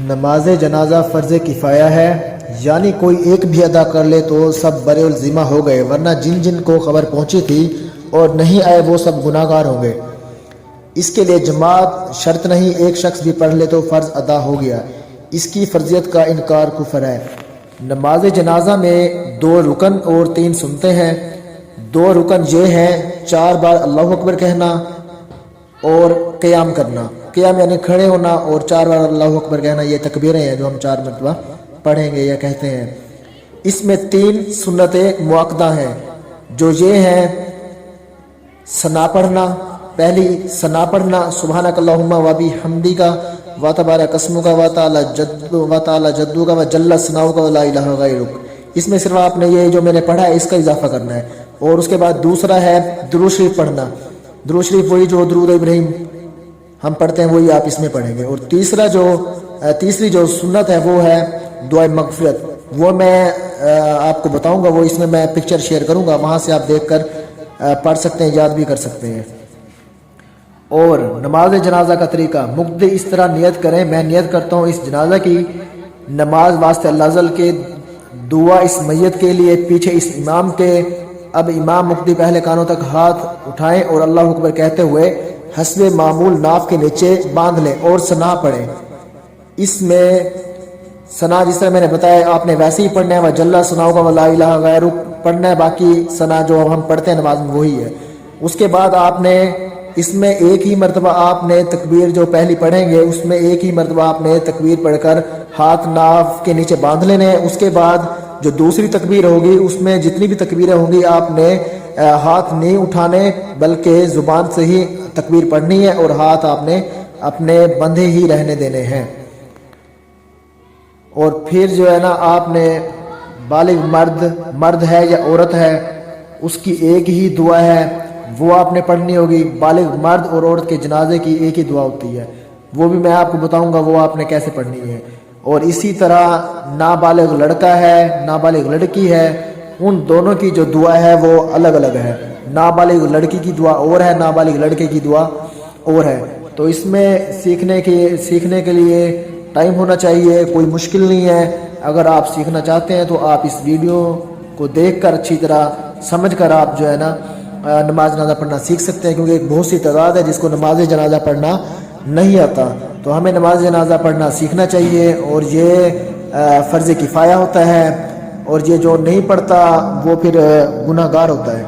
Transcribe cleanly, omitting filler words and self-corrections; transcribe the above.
نماز جنازہ فرض کفایہ ہے، یعنی کوئی ایک بھی ادا کر لے تو سب بر الذمہ ہو گئے، ورنہ جن جن کو خبر پہنچی تھی اور نہیں آئے وہ سب گناہ گار ہوں گے۔ اس کے لیے جماعت شرط نہیں، ایک شخص بھی پڑھ لے تو فرض ادا ہو گیا، اس کی فرضیت کا انکار کفر ہے۔ نماز جنازہ میں 2 رکن اور 3 سنتیں ہیں۔ 2 رکن یہ ہیں: 4 بار اللہ اکبر کہنا اور قیام کرنا، قیام یعنی کھڑے ہونا، اور 4 بار اللہ اکبر کہنا، یہ تکبیریں ہیں جو ہم 4 مرتبہ پڑھیں گے یا کہتے ہیں۔ اس میں 3 سنتیں مؤکدہ ہیں جو یہ ہیں: ثنا پڑھنا، پہلی ثنا پڑھنا، سبحانک اللہم و بحمدک و تبارک اسمک و تعالی جدک و جل ثناؤک و لا الہ غیرک۔ اس میں صرف آپ نے یہ جو میں نے پڑھا ہے اس کا اضافہ کرنا ہے۔ اور اس کے بعد دوسرا ہے درود شریف پڑھنا، درود شریف وہی جو درود ابراہیم ہم پڑھتے ہیں وہی آپ اس میں پڑھیں گے۔ اور تیسری جو سنت ہے وہ ہے دعائے مغفرت، وہ میں آپ کو بتاؤں گا، وہ اس میں میں پکچر شیئر کروں گا، وہاں سے آپ دیکھ کر پڑھ سکتے ہیں، یاد بھی کر سکتے ہیں۔ اور نماز جنازہ کا طریقہ، مقتدی اس طرح نیت کریں: میں نیت کرتا ہوں اس جنازہ کی نماز واسطے اللہ عز و جل کے، دعا اس میت کے لیے، پیچھے اس امام کے۔ اب امام مقتدی پہلے کانوں تک ہاتھ اٹھائیں اور اللہ اکبر کہتے ہوئے حسب معمول ناف کے نیچے باندھ لیں اور ثنا پڑھیں۔ اس میں ثنا جس طرح میں نے بتایا آپ نے ویسے ہی پڑھنا ہے، وجل ثناؤک و لا الہ غیرک پڑھنا ہے، باقی ثنا جو ہم پڑھتے ہیں نماز میں وہی ہے۔ اس کے بعد آپ نے اس میں ایک ہی مرتبہ آپ نے تکبیر جو پہلی پڑھیں گے اس میں ایک ہی مرتبہ آپ نے تکبیر پڑھ کر ہاتھ ناف کے نیچے باندھ لینے ہیں۔ اس کے بعد جو دوسری تکبیر ہوگی اس میں جتنی بھی تکبیریں ہوں گی آپ نے ہاتھ نہیں اٹھانے بلکہ زبان سے ہی تکبیر پڑھنی ہے، اور ہاتھ آپ نے اپنے بندھے ہی رہنے دینے ہیں۔ اور پھر جو ہے نا آپ نے بالغ مرد ہے یا عورت ہے اس کی ایک ہی دعا ہے وہ آپ نے پڑھنی ہوگی۔ بالغ مرد اور عورت کے جنازے کی ایک ہی دعا ہوتی ہے، وہ بھی میں آپ کو بتاؤں گا وہ آپ نے کیسے پڑھنی ہے۔ اور اسی طرح نابالغ لڑکا ہے نابالغ لڑکی ہے، ان دونوں کی جو دعا ہے وہ الگ الگ ہے، نابالغ لڑکی کی دعا اور ہے، نابالغ لڑکے کی دعا اور ہے۔ تو اس میں سیکھنے کے لیے ٹائم ہونا چاہیے، کوئی مشکل نہیں ہے۔ اگر آپ سیکھنا چاہتے ہیں تو آپ اس ویڈیو کو دیکھ کر اچھی طرح سمجھ کر آپ جو ہے نا نماز جنازہ پڑھنا سیکھ سکتے ہیں، کیونکہ ایک بہت سی تعداد ہے جس کو نماز جنازہ پڑھنا نہیں آتا، تو ہمیں نماز جنازہ پڑھنا سیکھنا چاہیے۔ اور یہ فرض کفایہ ہوتا ہے، اور یہ جو نہیں پڑھتا وہ پھر گناہ گار ہوتا ہے۔